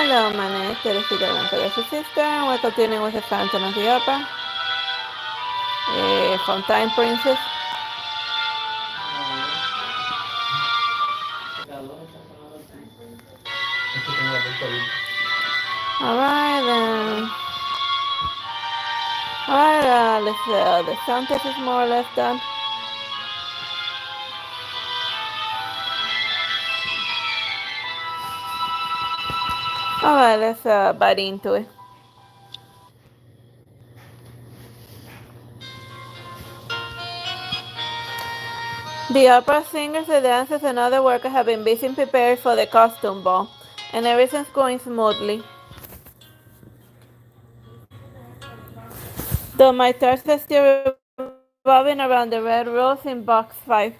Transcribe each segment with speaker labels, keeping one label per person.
Speaker 1: Hello, my name is Teresita Blanco, Artsy Sister, and we're continuing with the Phantom of the Opera, Fountain Princess. Alright, the sound test is more or less done. Alright, let's bite into it. The opera singers, the dancers, and other workers have been busy preparing for the costume ball, and everything's going smoothly. Though my thoughts are still revolving around the red rose in box 5.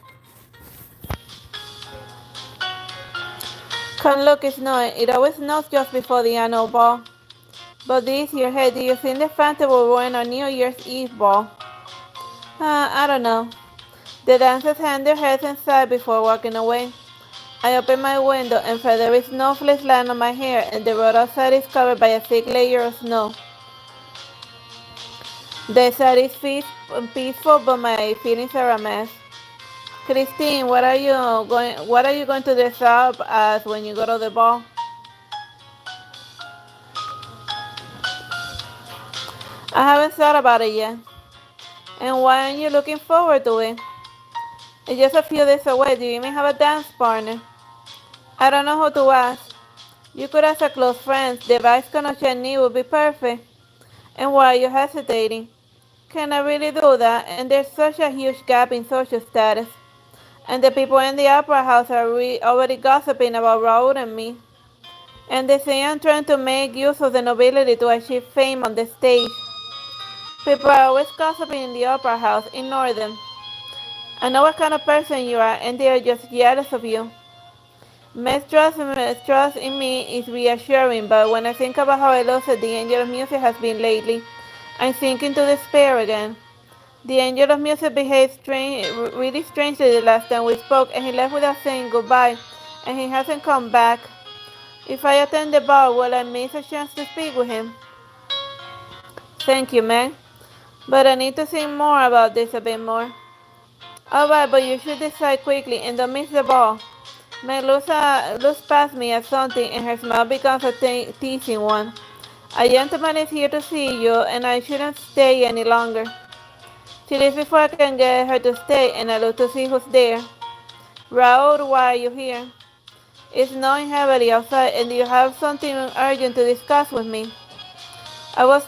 Speaker 1: Come look, it's snowing. It always snows just before the annual ball. But this year, hey, do you think the Phantom will ruin our New Year's Eve ball? I don't know. The dancers hang their heads inside before walking away. I open my window and for there is snowflakes lying on my hair and the road outside is covered by a thick layer of snow. The side is peaceful, but my feelings are a mess. Christine, what are you going to dress up as when you go to the ball? I haven't thought about it yet. And why aren't you looking forward to it? It's just a few days away. Do you even have a dance partner? I don't know who to ask. You could ask a close friend. The vice connoisseur would be perfect. And why are you hesitating? Can I really do that? And there's such a huge gap in social status. And the people in the opera house are already gossiping about Raoul and me. And they say I'm trying to make use of the nobility to achieve fame on the stage. People are always gossiping in the opera house. Ignore them. I know what kind of person you are, and they are just jealous of you. Mistrust in me is reassuring, but when I think about how elusive the angel of music has been lately, I'm sinking to despair again. The angel of music behaved really strangely the last time we spoke, and he left without saying goodbye, and he hasn't come back. If I attend the ball, will I miss a chance to speak with him? Thank you, Meg. But I need to think more about this a bit more. Alright, but you should decide quickly and don't miss the ball. Meg looks past me at something and her smile becomes a teasing one. A gentleman is here to see you and I shouldn't stay any longer. She leaves before I can get her to stay and I look to see who's there. Raoul, why are you here? It's snowing heavily outside and you have something urgent to discuss with me. I was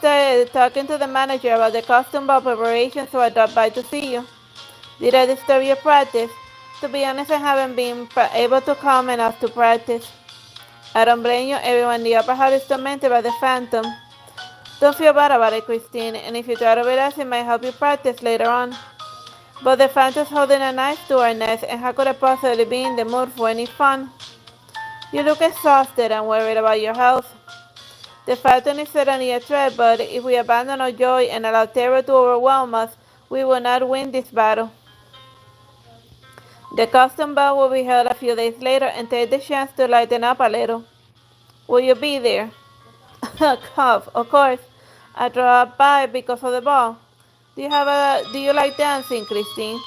Speaker 1: talking to the manager about the costume ball preparation, so I dropped by to see you. Did I disturb your practice? To be honest, I haven't been able to come enough to practice. I don't blame you. Everyone in the upper house is tormented by the Phantom. Don't feel bad about it, Christine, and if you try to relax, it might help you practice later on. But the Phantom's holding a knife to her neck, and how could I possibly be in the mood for any fun? You look exhausted and worried about your health. The Phantom is certainly a threat, but if we abandon our joy and allow terror to overwhelm us, we will not win this battle. The costume ball will be held a few days later and take the chance to lighten up a little. Will you be there? Cough, of course. I dropped by because of the ball. Do you like dancing, Christine?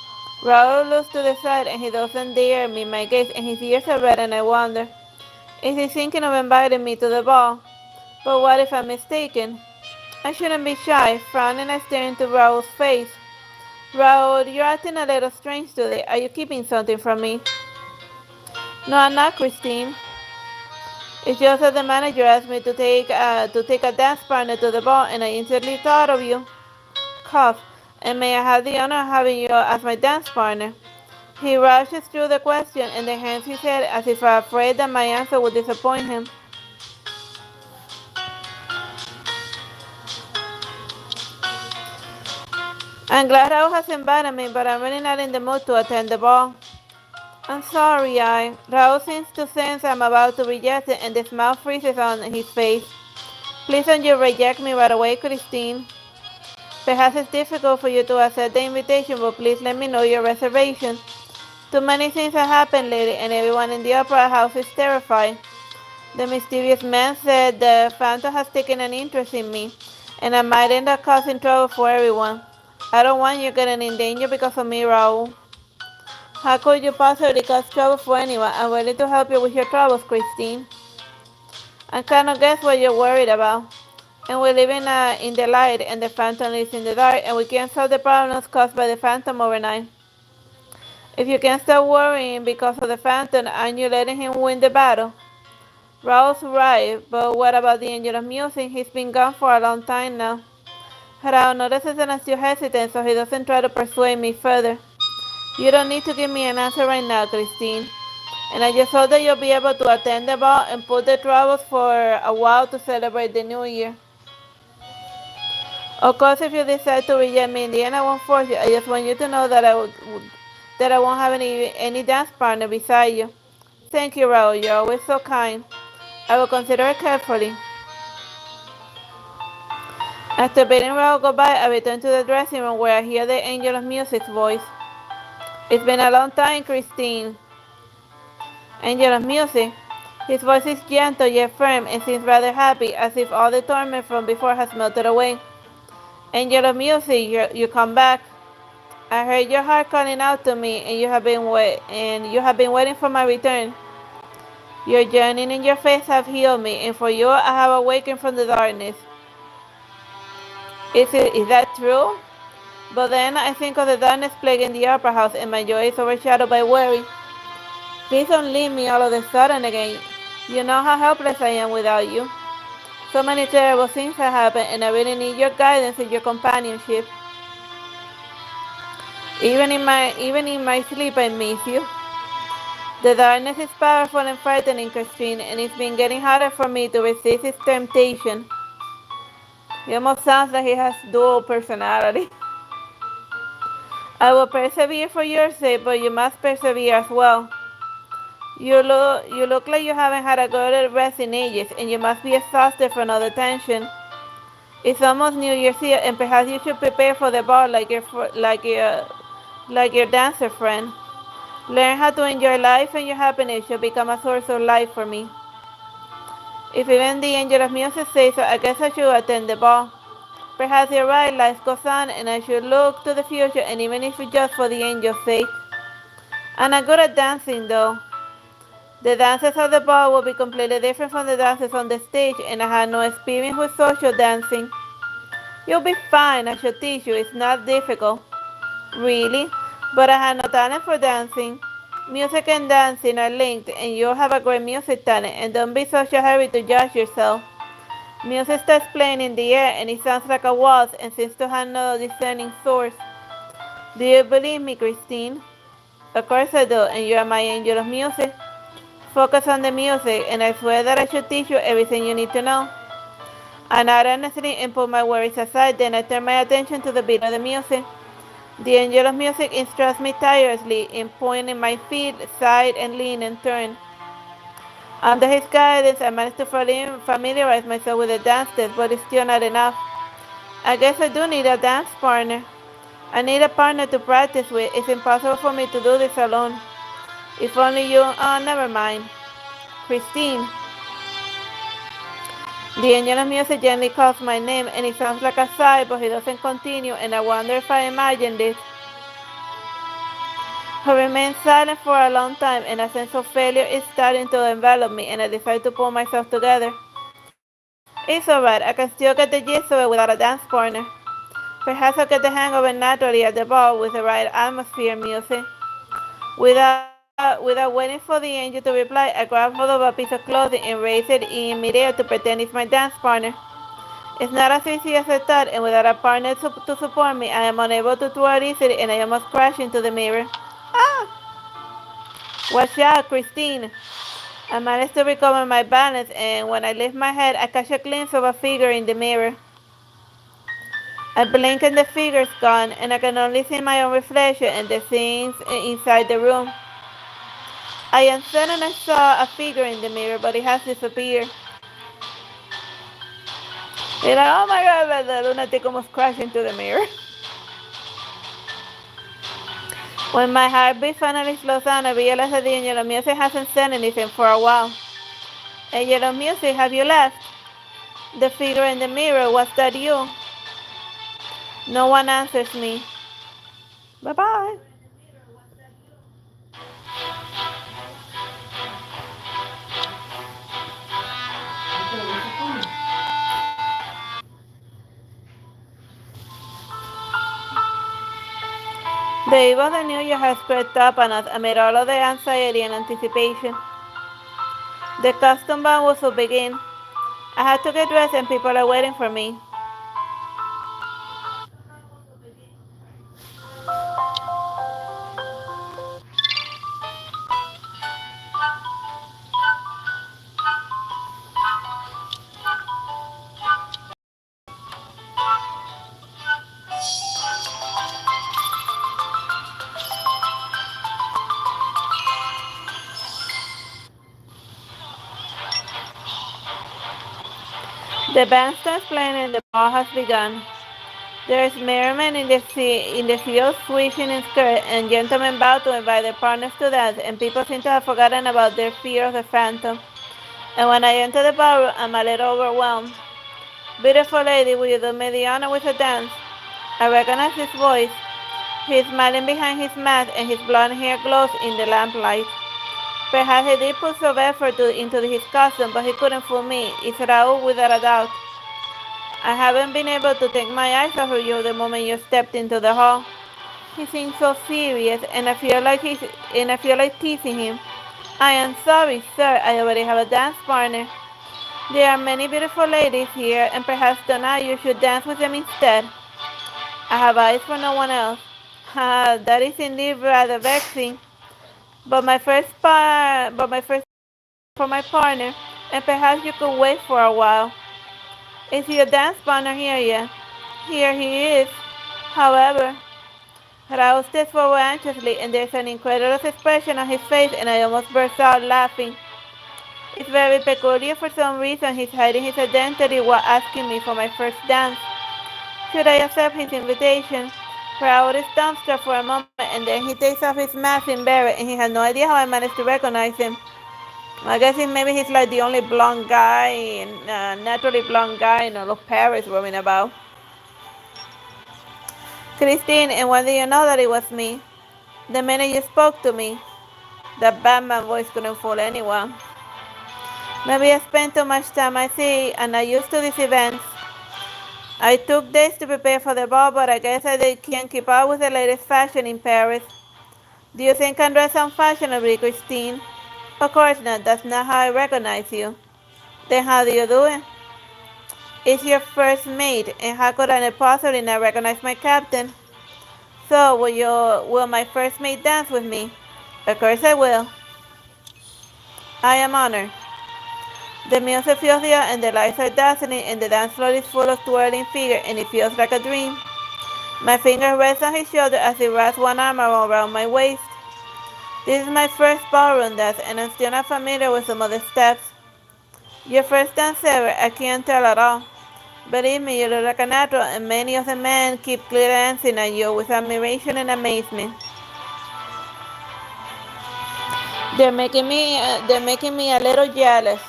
Speaker 1: Raoul looks to the side and he doesn't dare meet my gaze and his ears are red and I wonder, is he thinking of inviting me to the ball? But what if I'm mistaken? I shouldn't be shy, frowning and staring into Raoul's face. Raoul, you're acting a little strange today. Are you keeping something from me? No, I'm not, Christine. It's just that the manager asked me to take a dance partner to the ball, and I instantly thought of you. Cough. And may I have the honor of having you as my dance partner? He rushes through the question and then hangs his head as if afraid that my answer would disappoint him. I'm glad Raoul has invited me, but I'm really not in the mood to attend the ball. I'm sorry, Raoul seems to sense I'm about to reject it and the smile freezes on his face. Please don't you reject me right away, Christine. Perhaps it's difficult for you to accept the invitation, but please let me know your reservation. Too many things have happened lately and everyone in the opera house is terrified. The mysterious man said the phantom has taken an interest in me, and I might end up causing trouble for everyone. I don't want you getting in danger because of me, Raul. How could you possibly cause trouble for anyone? I'm ready to help you with your troubles, Christine. I cannot guess what you're worried about. And we live in the light, and the phantom lives in the dark, and we can't solve the problems caused by the phantom overnight. If you can't stop worrying because of the phantom, aren't you letting him win the battle? Raul's right, but what about the angel of music? He's been gone for a long time now. Raul notices that I'm still hesitant, so he doesn't try to persuade me further. You don't need to give me an answer right now, Christine. And I just hope that you'll be able to attend the ball and put the troubles for a while to celebrate the new year. Of course, if you decide to reject me in the end, I won't force you. I just want you to know that I won't have any dance partner beside you. Thank you, Raul. You're always so kind. I will consider it carefully. After bidding Raul goodbye, I return to the dressing room where I hear the angel of music's voice. It's been a long time, Christine. Angel of music. His voice is gentle yet firm and seems rather happy, as if all the torment from before has melted away. Angel of music, you come back. I heard your heart calling out to me, and you have been waiting for my return. Your yearning and your face have healed me, and for you I have awakened from the darkness. Is that true? But then I think of the darkness plaguing the opera house, and my joy is overshadowed by worry. Please don't leave me all of a sudden again. You know how helpless I am without you. So many terrible things have happened, and I really need your guidance and your companionship. Even in my sleep, I miss you. The darkness is powerful and frightening, Christine, and it's been getting harder for me to resist its temptation. It almost sounds like he has dual personality. I will persevere for your sake, but you must persevere as well. You look like you haven't had a good rest in ages, and you must be exhausted from all the tension. It's almost New Year's Eve, and perhaps you should prepare for the ball like your dancer friend. Learn how to enjoy life, and your happiness should become a source of life for me. If even the angel of music says so, I guess I should attend the ball. Perhaps you're right, life goes on, and I should look to the future, and even if it's just for the angel's sake. I'm not good at dancing, though. The dances of the ball will be completely different from the dances on the stage, and I have no experience with social dancing. You'll be fine, I should teach you. It's not difficult. Really? But I have no talent for dancing. Music and dancing are linked, and you have a great music talent, and don't be such a hurry to judge yourself. Music starts playing in the air, and it sounds like a waltz and seems to have no discerning source. Do you believe me, Christine? Of course I do, and you are my angel of music. Focus on the music, and I swear that I should teach you everything you need to know. I nod earnestly and put my worries aside, then I turn my attention to the beat of the music. The angel of music instructs me tirelessly in pointing my feet, side and lean and turn. Under his guidance, I managed to familiarize myself with the dance steps, but it's still not enough. I guess I do need a dance partner. I need a partner to practice with. It's impossible for me to do this alone. If only you... Oh, never mind. Christine. The angel of music gently calls my name, and it sounds like a sigh, but he doesn't continue, and I wonder if I imagined this. He remains silent for a long time, and a sense of failure is starting to envelop me, and I decide to pull myself together. It's alright, I can still get the gist of it without a dance partner. Perhaps I'll get the hang of it naturally at the ball with the right atmosphere and music. Without waiting for the angel to reply, I grab hold of a piece of clothing and raise it in midair to pretend it's my dance partner. It's not as easy as I thought, and without a partner to support me, I am unable to twirl easily, and I almost crash into the mirror. Ah! Watch out, Christine! I manage to recover my balance, and when I lift my head, I catch a glimpse of a figure in the mirror. I blink and the figure's gone, and I can only see my own reflection and the things inside the room. I am certain I saw a figure in the mirror, but it has disappeared. And oh my god, the lunatic almost crashed into the mirror. When my heartbeat finally slows down, I realize that the angel of music hasn't said anything for a while. A yellow music, have you left? The figure in the mirror, was that you? No one answers me. Bye-bye. The eve of the new year has crept up on us amid all of the anxiety and anticipation. The custom band was to begin. I had to get dressed and people are waiting for me. The band starts playing and the ball has begun. There is merriment in the field, swishing in skirt, and gentlemen bow to invite their partners to dance, and people seem to have forgotten about their fear of the phantom. And when I enter the ballroom, I'm a little overwhelmed. Beautiful lady, will you do me the honor with a dance? I recognize his voice. He is smiling behind his mask, and his blonde hair glows in the lamplight. Perhaps he did put some effort into his costume, but he couldn't fool me. It's Raul without a doubt. I haven't been able to take my eyes off of you the moment you stepped into the hall. He seems so serious, and I feel like teasing him. I am sorry, sir. I already have a dance partner. There are many beautiful ladies here, and perhaps tonight you should dance with them instead. I have eyes for no one else. That is indeed rather vexing. But my first for my partner, and perhaps you could wait for a while. Is your dance partner here yet? Here he is. However, Raul steps forward anxiously, and there's an incredulous expression on his face, and I almost burst out laughing. It's very peculiar. For some reason, he's hiding his identity while asking me for my first dance. Should I accept his invitation? Raul is dumbstruck for a moment, and then he takes off his mask in embarrassed, and he has no idea how I managed to recognize him. I guess maybe he's like the only blonde guy, naturally blonde guy in all of Paris roaming about. Christine, and when did you know that it was me? The minute you spoke to me. That Batman voice couldn't fool anyone. Maybe I spent too much time at sea and not used to these events. I took days to prepare for the ball, but I guess I can't keep up with the latest fashion in Paris. Do you think I'm dressed unfashionably, Christine? Of course not. That's not how I recognize you. Then how do you do it? It's your first mate, and how could I possibly not recognize my captain? So, will my first mate dance with me? Of course I will. I am honored. The music feels real, and the lights are dazzling, and the dance floor is full of twirling figures, and it feels like a dream. My finger rests on his shoulder as he wraps one arm around my waist. This is my first ballroom dance, and I'm still not familiar with some of the steps. Your first dance ever? I can't tell at all. Believe me, you look like a natural, and many of the men keep glancing at you with admiration and amazement. They're making me a little jealous.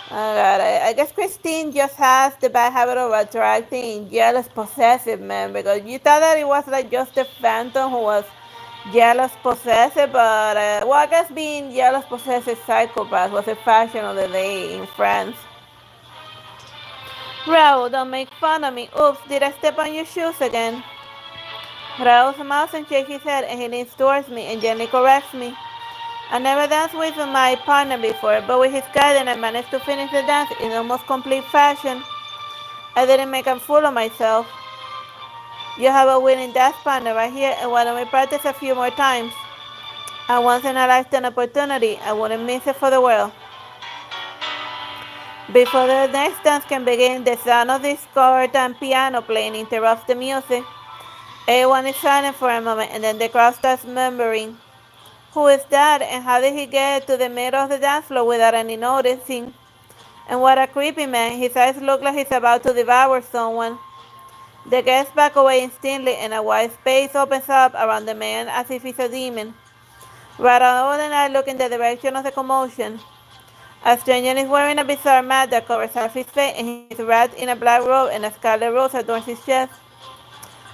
Speaker 1: Oh God, I guess Christine just has the bad habit of attracting jealous, possessive men, because you thought that it was like just the Phantom who was jealous, possessive, but well, I guess being jealous, possessive psychopath was a fashion of the day in France. Raul, don't make fun of me. Oops, did I step on your shoes again? Raul smiles and shakes his head, and he leans towards me and gently corrects me. I never danced with my partner before, but with his guidance I managed to finish the dance in almost complete fashion. I didn't make a fool of myself. You have a winning dance partner right here, and why don't we practice a few more times? A once-in-a-lifetime opportunity. I wouldn't miss it for the world. Before the next dance can begin, the sound of the discordant and piano playing interrupts the music. Everyone is silent for a moment, and then the crowd starts murmuring. Who is that, and how did he get to the middle of the dance floor without any noticing? And what a creepy man. His eyes look like he's about to devour someone. The guests back away instantly, and a wide space opens up around the man as if he's a demon. Raul and I look in the direction of the commotion. A stranger is wearing a bizarre mask that covers half his face, and he's wrapped in a black robe, and a scarlet rose adorns his chest.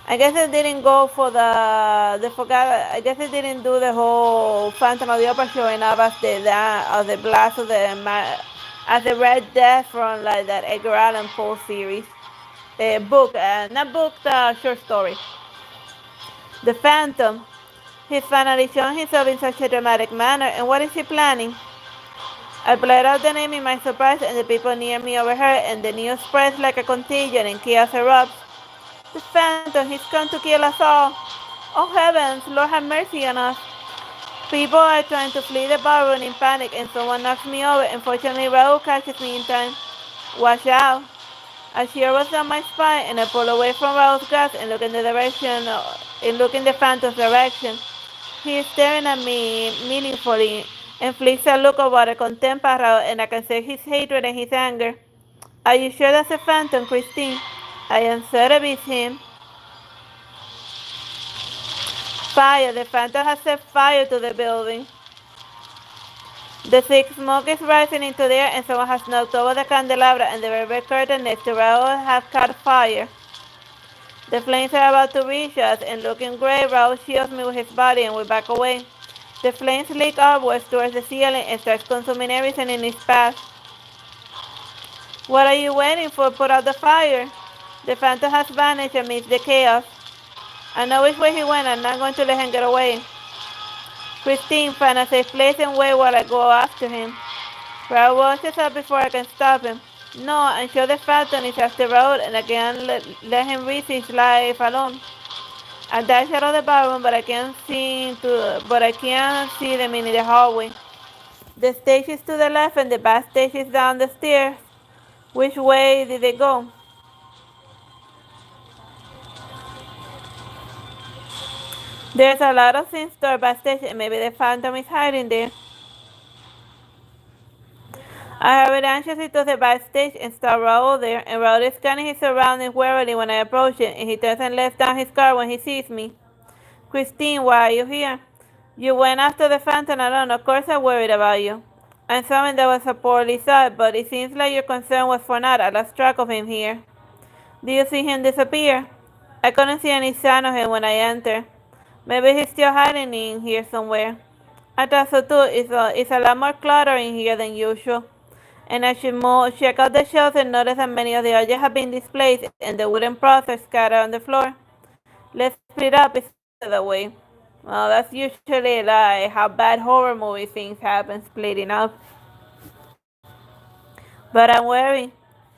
Speaker 1: I guess it didn't go for they forgot. I guess it didn't do the whole Phantom of the Opera showing up as the blast of as the Red Death from like that Edgar Allan Poe series book, not book, the short story. The Phantom. He's finally shown himself in such a dramatic manner, and what is he planning? I blurted out the name in my surprise, and the people near me overheard, and the news spreads like a contagion, and chaos erupts. The Phantom, he's come to kill us all. Oh heavens, Lord have mercy on us. People are trying to flee the ballroom in panic, and someone knocks me over. Unfortunately, Raoul catches me in time. Watch out. A shiver was down my spine, and I pull away from Raoul's grasp and look in the Phantom's direction. He is staring at me meaningfully and flicks a look of utter contempt at Raoul, and I can see his hatred and his anger. Are you sure that's a Phantom, Christine? I am certain it's him. Fire! The Phantom has set fire to the building. The thick smoke is rising into the air, and someone has knocked over the candelabra, and the velvet curtain next to Raoul have caught fire. The flames are about to reach us, and looking gray, Raoul shields me with his body, and we back away. The flames leak upwards towards the ceiling and start consuming everything in its path. What are you waiting for? Put out the fire. The Phantom has vanished amidst the chaos. I know which way he went. I'm not going to let him get away. Christine, find a safe place and wait while I go after him. Raoul watches up before I can stop him. No, I'm sure the Phantom is after Raoul, and I can't let him risk his life alone. I dash out of the ballroom, but I can't see them in the hallway. The stage is to the left, and the backstage is down the stairs. Which way did they go? There's a lot of things stored backstage, and maybe the Phantom is hiding there. I hurried anxiously to the backstage and saw Raoul there, and Raoul is scanning his surroundings warily when I approach him, and he turns and lets down his guard when he sees me. Christine, why are you here? You went after the Phantom alone. Of course I'm worried about you. I'm sorry that was a poorly said, but it seems like your concern was for naught. I lost track of him here. Do you see him disappear? I couldn't see any sign of him when I entered. Maybe he's still hiding in here somewhere. I thought so too. It's a lot more clutter in here than usual. And I should check out the shelves and notice that many of the objects have been displaced and the wooden props are scattered on the floor. Let's split up the way. Well, that's usually like how bad horror movie things happen, splitting up. But I'm worried.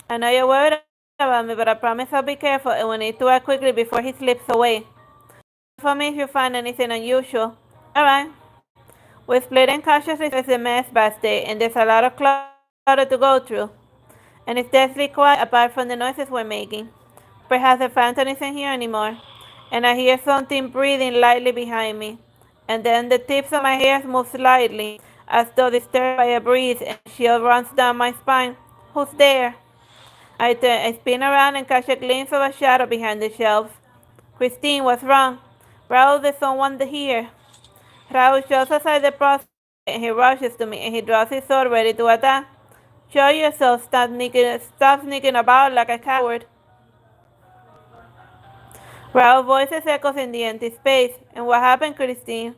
Speaker 1: I know you're worried about me, but I promise I'll be careful, and we need to act quickly before he slips away. For me if you find anything unusual. Alright. We split and cautiously search the mess backstage, and there's a lot of clutter to go through. And it's deathly quiet apart from the noises we're making. Perhaps the Phantom isn't here anymore. And I hear something breathing lightly behind me. And then the tips of my hairs move slightly, as though disturbed by a breeze, and a chill runs down my spine. Who's there? I spin around and catch a glimpse of a shadow behind the shelves. Christine, what's wrong? Raoul, there's someone here. Raoul shoves aside the process, and he rushes to me, and he draws his sword ready to attack. Show yourself, stop sneaking about like a coward. Raoul's voice echoes in the empty space. And what happened, Christine?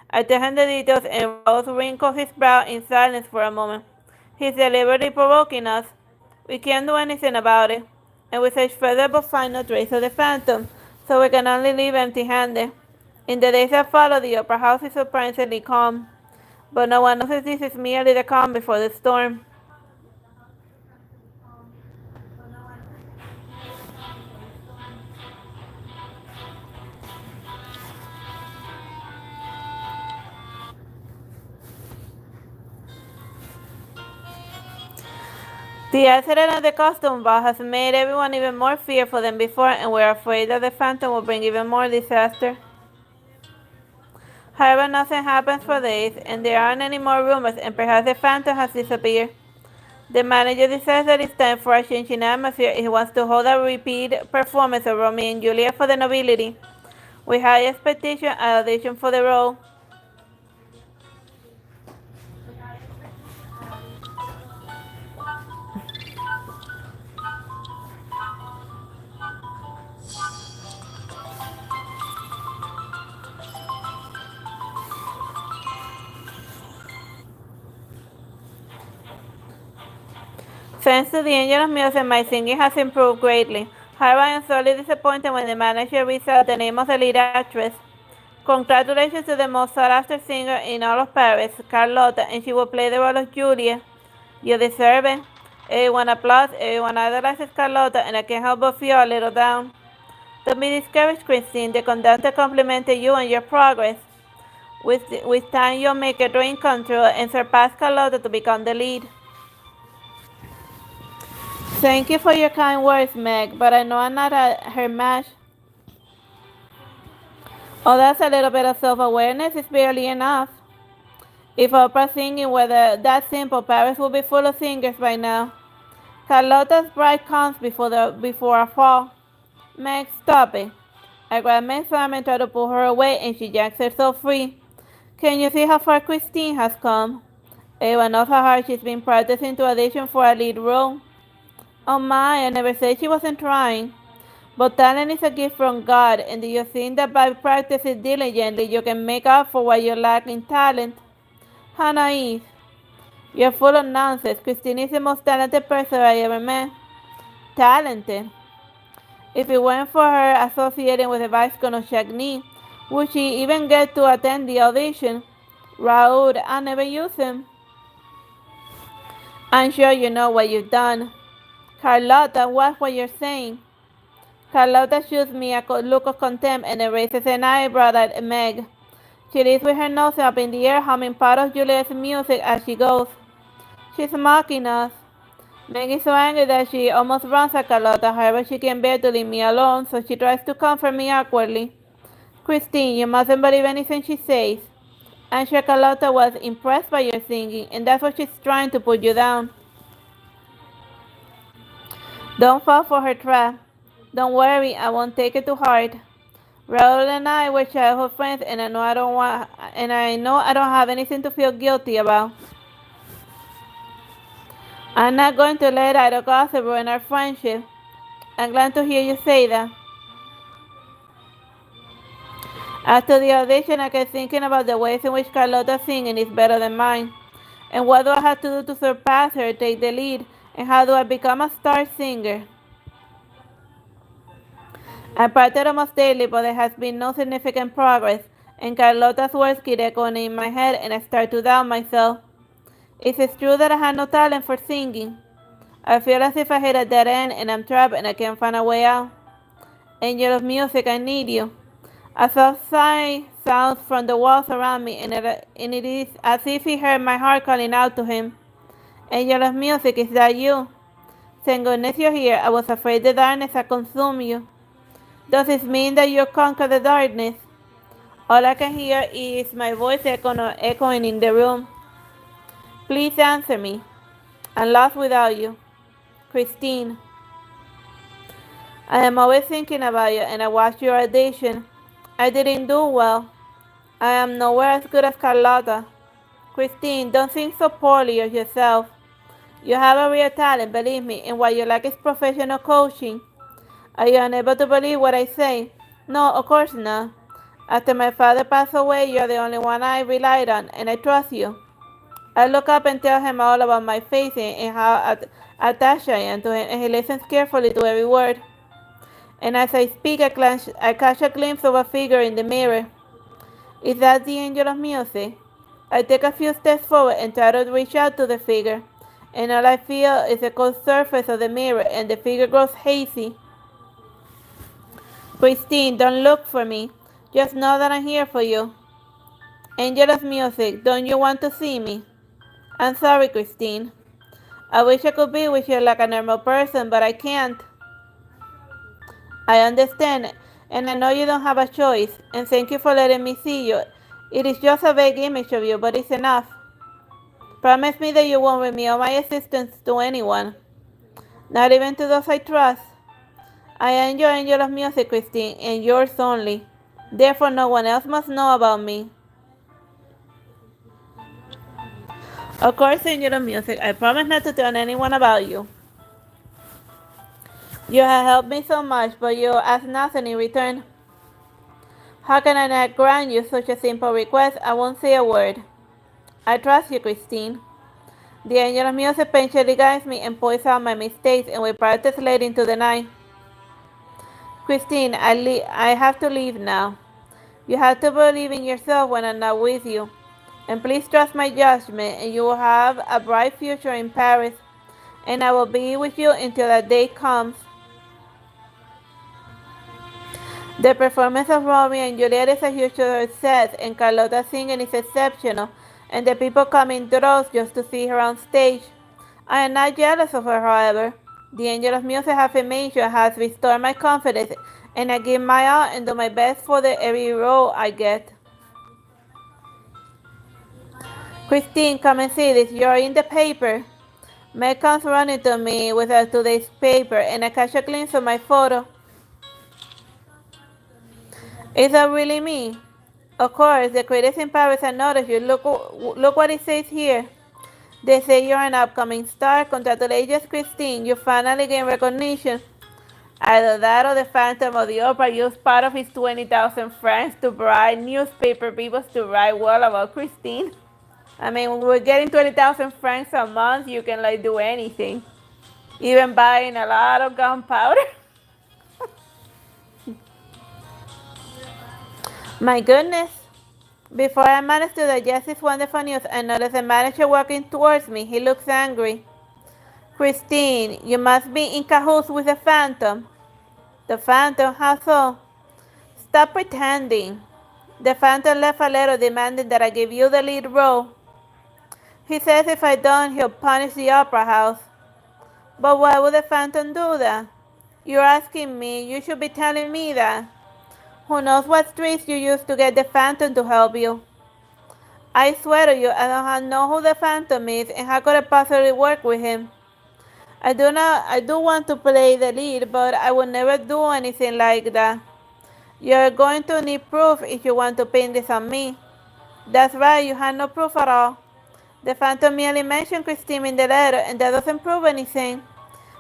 Speaker 1: I tell him the details, and Raoul wrinkles his brow in silence for a moment. He's deliberately provoking us. We can't do anything about it. And we search further but find no trace of the Phantom, so we can only leave empty-handed. In the days that follow, the opera house is surprisingly calm. But no one knows if this is merely the calm before the storm. The accident at the costume ball has made everyone even more fearful than before, and we're afraid that the Phantom will bring even more disaster. However, nothing happens for days, and there aren't any more rumors, and perhaps the Phantom has disappeared. The manager decides that it's time for a change in atmosphere. He wants to hold a repeat performance of Romeo and Juliet for the nobility. With high expectation and audition for the role. Thanks to the Angel of Music, my singing has improved greatly. However, I am sorely disappointed when the manager reads out the name of the lead actress. Congratulations to the most sought-after singer in all of Paris, Carlotta, and she will play the role of Julia. You deserve it. Everyone applauds, everyone idolizes Carlotta, and I can't help but feel a little down. Don't be discouraged, Christine. The conductor complimented you on your progress. With time, you'll make a dream come true and surpass Carlotta to become the lead. Thank you for your kind words, Meg, but I know I'm not her match. Oh, that's a little bit of self-awareness. It's barely enough. If opera singing were that simple, Paris would be full of singers by now. Carlotta's bride comes before a fall. Meg, stop it. I grab Meg's arm and try to pull her away, and she yanks herself free. Can you see how far Christine has come? Everyone knows how hard she's been practicing to audition for a lead role. Oh my, I never said she wasn't trying. But talent is a gift from God, and do you think that by practicing diligently you can make up for what you lack in talent? How naive. You're full of nonsense. Christine is the most talented person I ever met. Talented? If it weren't for her associating with the Viscount of Chagny, would she even get to attend the audition? Raoul, I never use him. I'm sure you know what you've done. Carlotta, what's what you're saying? Carlotta shoots me a look of contempt and raises an eyebrow at Meg. She leaves with her nose up in the air, humming part of Juliet's music as she goes. She's mocking us. Meg is so angry that she almost runs at Carlotta. However, she can bear to leave me alone, so she tries to comfort me awkwardly. Christine, you mustn't believe anything she says. I'm sure Carlotta was impressed by your singing, and that's why she's trying to put you down. Don't fall for her trap. Don't worry, I won't take it to heart. Raoul and I were childhood friends, and I know I don't have anything to feel guilty about. I'm not going to let idle gossip ruin our friendship. I'm glad to hear you say that. After the audition, I kept thinking about the ways in which Carlotta's singing is better than mine. And what do I have to do to surpass her, take the lead, and how do I become a star singer? I practice almost daily, but there has been no significant progress, and Carlotta's words keep echoing in my head, and I start to doubt myself. Is it true that I have no talent for singing? I feel as if I hit a dead end, and I'm trapped, and I can't find a way out. Angel of music, I need you. A soft sigh sounds from the walls around me, and it is as if he heard my heart calling out to him. Angel of music, is that you? Thank goodness you're here. I was afraid the darkness had consumed you. Does this mean that you conquer the darkness? All I can hear is my voice echoing in the room. Please answer me. I'm lost without you. Christine. I am always thinking about you, and I watched your audition. I didn't do well. I am nowhere as good as Carlotta. Christine, don't think so poorly of yourself. You have a real talent, believe me, and what you lack is professional coaching. Are you unable to believe what I say? No, of course not. After my father passed away, you're the only one I relied on, and I trust you. I look up and tell him all about my faith and how attached I am to him, and he listens carefully to every word. And as I speak, I catch a glimpse of a figure in the mirror. Is that the angel of music? I take a few steps forward and try to reach out to the figure, and all I feel is the cold surface of the mirror, and the figure grows hazy. Christine, don't look for me. Just know that I'm here for you. Angel of music, don't you want to see me? I'm sorry, Christine. I wish I could be with you like a normal person, but I can't. I understand, and I know you don't have a choice, and thank you for letting me see you. It is just a vague image of you, but it's enough. Promise me that you won't reveal my existence to anyone, not even to those I trust. I am your angel of music, Christine, and yours only. Therefore, no one else must know about me. Of course, angel of music, I promise not to tell anyone about you. You have helped me so much, but you ask nothing in return. How can I not grant you such a simple request? I won't say a word. I trust you, Christine. The angel of music patiently guides me and points out my mistakes, and we practice late into the night. Christine, I have to leave now. You have to believe in yourself when I'm not with you. And please trust my judgment, and you will have a bright future in Paris. And I will be with you until that day comes. The performance of Romeo and Juliet is a huge success, and Carlotta's singing is exceptional, and the people come in droves just to see her on stage. I am not jealous of her, however. The angel of music affirmation has restored my confidence, and I give my all and do my best for every role I get. Christine, come and see this. You're in the paper. Meg comes running to me with today's paper, and I catch a glimpse of my photo. Is that really me? Of course, the critics in Paris have noticed you. Look what it says here. They say you're an upcoming star. Congratulations, Christine. You finally gained recognition. Either that or the Phantom of the Opera used part of his 20,000 francs to bribe newspaper people to write well about Christine. I mean, when we're getting 20,000 francs a month, you can like do anything. Even buying a lot of gunpowder. My goodness. Before I managed to digest this wonderful news, I noticed the manager walking towards me. He looks angry. Christine, you must be in cahoots with the Phantom. The Phantom? How so? Stop pretending. The Phantom left a letter demanding that I give you the lead role. He says if I don't, he'll punish the opera house. But why would the Phantom do that? You're asking me. You should be telling me that. Who knows what tricks you used to get the Phantom to help you? I swear to you, I don't know who the Phantom is, and how could I possibly work with him? I do want to play the lead, but I would never do anything like that. You're going to need proof if you want to pin this on me. That's right, you have no proof at all. The Phantom merely mentioned Christine in the letter, and that doesn't prove anything.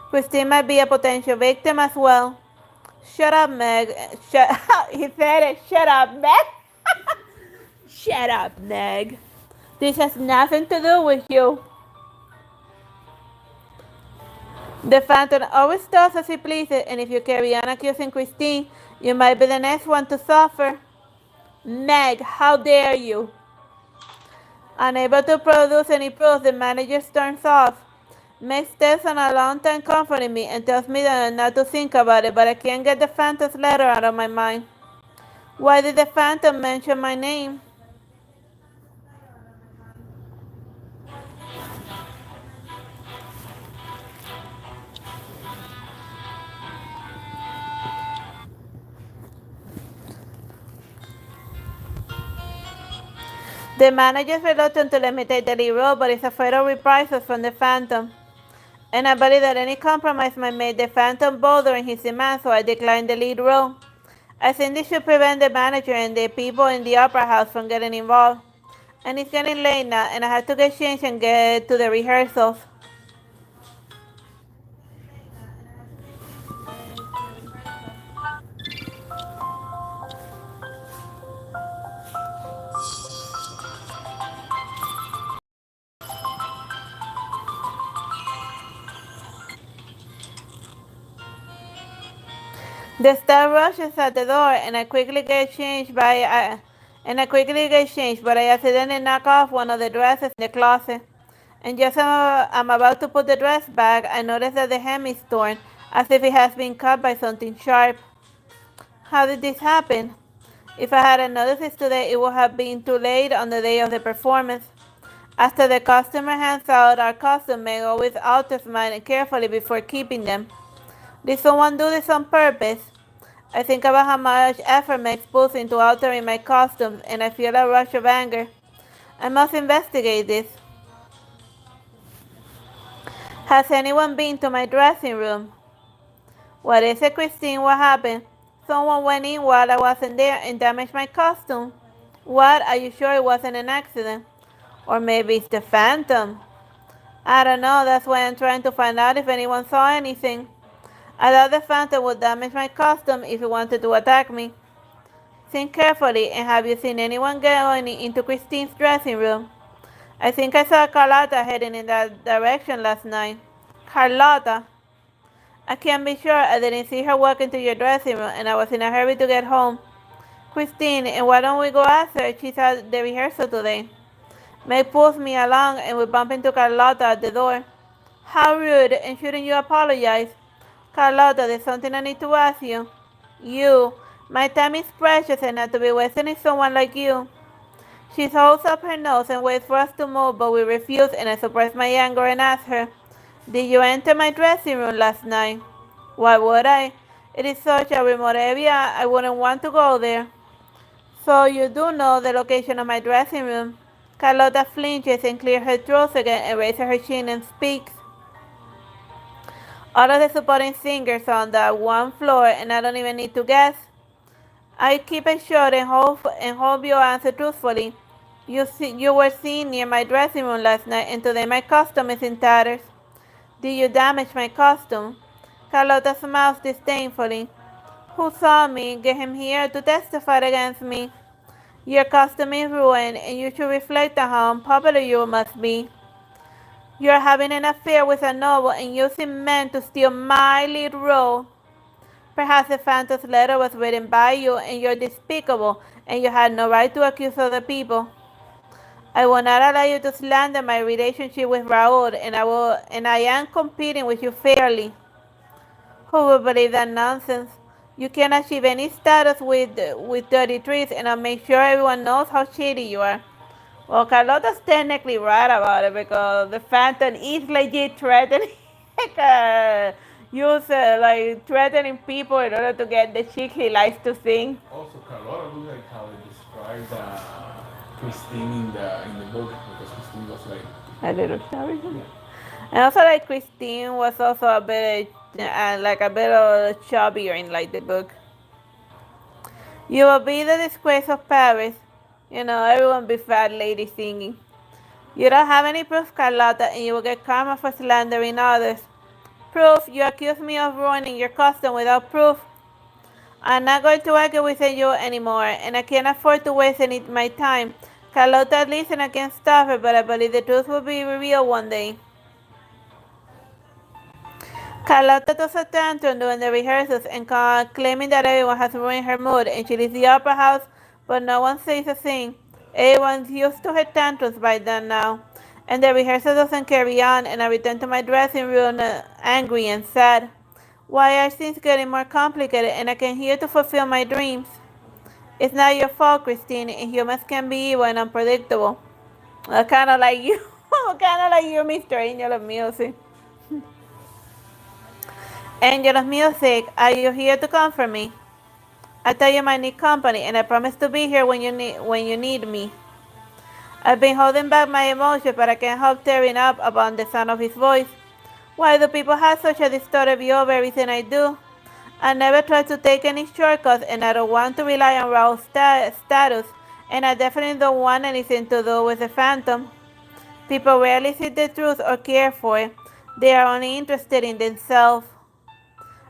Speaker 1: Christine might be a potential victim as well. Shut up, Meg. He said it. Shut up, Meg. Shut up, Meg. This has nothing to do with you. The Phantom always does as he pleases, and if you carry on accusing Christine, you might be the next one to suffer. Meg, how dare you? Unable to produce any proof, the manager storms off. Meg stays on a long time comforting me and tells me that not to think about it, but I can't get the Phantom's letter out of my mind. Why did the Phantom mention my name? The manager is reluctant to let me take the lead role, but is afraid of reprisals from the Phantom. And I believe that any compromise might make the Phantom bolder in his demands, so I declined the lead role. I think this should prevent the manager and the people in the opera house from getting involved. And it's getting late now, and I have to get changed and get to the rehearsals. The star rushes at the door, and I quickly get changed, but I accidentally knock off one of the dresses in the closet. And just as I'm about to put the dress back, I notice that the hem is torn, as if it has been cut by something sharp. How did this happen? If I hadn't noticed this today, it would have been too late on the day of the performance. After the customer hands out our costume, Meg always alters mine carefully before keeping them. Did someone do this on purpose? I think about how much effort Meg puts into altering my costumes, and I feel a rush of anger. I must investigate this. Has anyone been to my dressing room? What is it, Christine? What happened? Someone went in while I wasn't there and damaged my costume. What? Are you sure it wasn't an accident? Or maybe it's the Phantom? I don't know. That's why I'm trying to find out if anyone saw anything. I thought the Phantom would damage my costume if he wanted to attack me. Think carefully, and have you seen anyone going into Christine's dressing room? I think I saw Carlotta heading in that direction last night. Carlotta? I can't be sure. I didn't see her walk into your dressing room, and I was in a hurry to get home. Christine, and why don't we go ask her? She's at the rehearsal today. Meg pulls me along, and we bump into Carlotta at the door. How rude, and shouldn't you apologize? Carlotta, there's something I need to ask you. You. My time is precious and not to be wasted on someone like you. She holds up her nose and waits for us to move, but we refuse, and I suppress my anger and ask her, did you enter my dressing room last night? Why would I? It is such a remote area, I wouldn't want to go there. So you do know the location of my dressing room. Carlotta flinches and clears her throat again and raises her chin and speaks. All of the supporting singers are on that one floor, and I don't even need to guess. I keep it short and hope you answer truthfully. You were seen near my dressing room last night, and today my costume is in tatters. Did you damage my costume? Carlotta smiles disdainfully. Who saw me? Get him here to testify against me. Your costume is ruined, and you should reflect on how unpopular you must be. You're having an affair with a noble and using men to steal my lead role. Perhaps the Phantom's letter was written by you, and you're despicable, and you had no right to accuse other people. I will not allow you to slander my relationship with Raoul, and I am competing with you fairly. Who will believe that nonsense? You can achieve any status with dirty tricks, and I'll make sure everyone knows how shady you are. Well, Carlotta's technically right about it because the Phantom is legit threatening, like threatening people in order to get the chick he likes to sing.
Speaker 2: Also, Carlotta looks like how they described Christine in the book because Christine was like
Speaker 1: A little chubby.
Speaker 2: yeah.
Speaker 1: And also, like Christine was also a bit, like a bit of chubbier in like the book. You will be the disgrace of Paris. You know, everyone be fat lady singing. You don't have any proof, Carlotta, and you will get karma for slandering others. Proof? You accuse me of ruining your costume without proof. I'm not going to argue with you anymore, and I can't afford to waste any my time. Carlotta, listen, I can't stop her, but I believe the truth will be revealed one day. Carlotta throws a tantrum during the rehearsals and claiming that everyone has ruined her mood, and she leaves the opera house, but no one says a thing. Everyone's used to her tantrums by then now, and the rehearsal doesn't carry on, and I return to my dressing room angry and sad. Why are things getting more complicated, and I came here to fulfill my dreams? It's not your fault, Christine, and humans can be evil and unpredictable. Kind of like you, kind of like you, Mr. Angel of Music. Angel of Music, are you here to comfort me? I thought you might need company, and I promise to be here when you need me. I've been holding back my emotions, but I can't help tearing up upon the sound of his voice. Why do people have such a distorted view of everything I do? I never try to take any shortcuts, and I don't want to rely on Raul's status, and I definitely don't want anything to do with the Phantom. People rarely see the truth or care for it. They are only interested in themselves.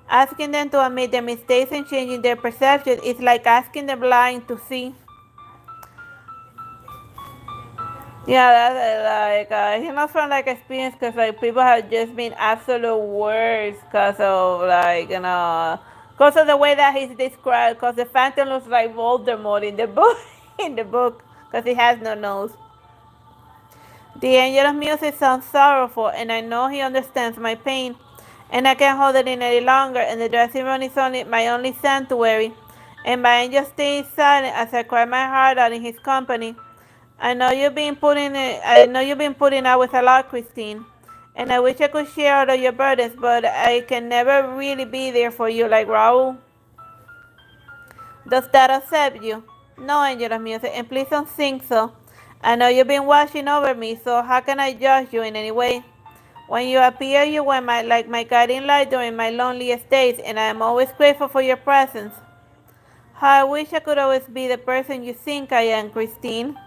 Speaker 1: Asking them to admit their mistakes and changing their perception is like asking the blind to see. Yeah, that's like, he not from like experience because like people have just been absolute worse because of like, because of the way that he's described, because the Phantom looks like Voldemort in the book, because he has no nose. The Angel of Music sounds sorrowful, and I know he understands my pain, and I can't hold it in any longer, and the dressing room is my only sanctuary, and my angel stays silent as I cry my heart out in his company. I know you've been putting out with a lot, Christine, and I wish I could share all of your burdens, but I can never really be there for you like Raul. Does that upset you? No, Angel of Music, and please don't think so. I know you've been watching over me, so how can I judge you in any way? When you appear, you were like my guiding light during my loneliest days, and I am always grateful for your presence. How I wish I could always be the person you think I am, Christine.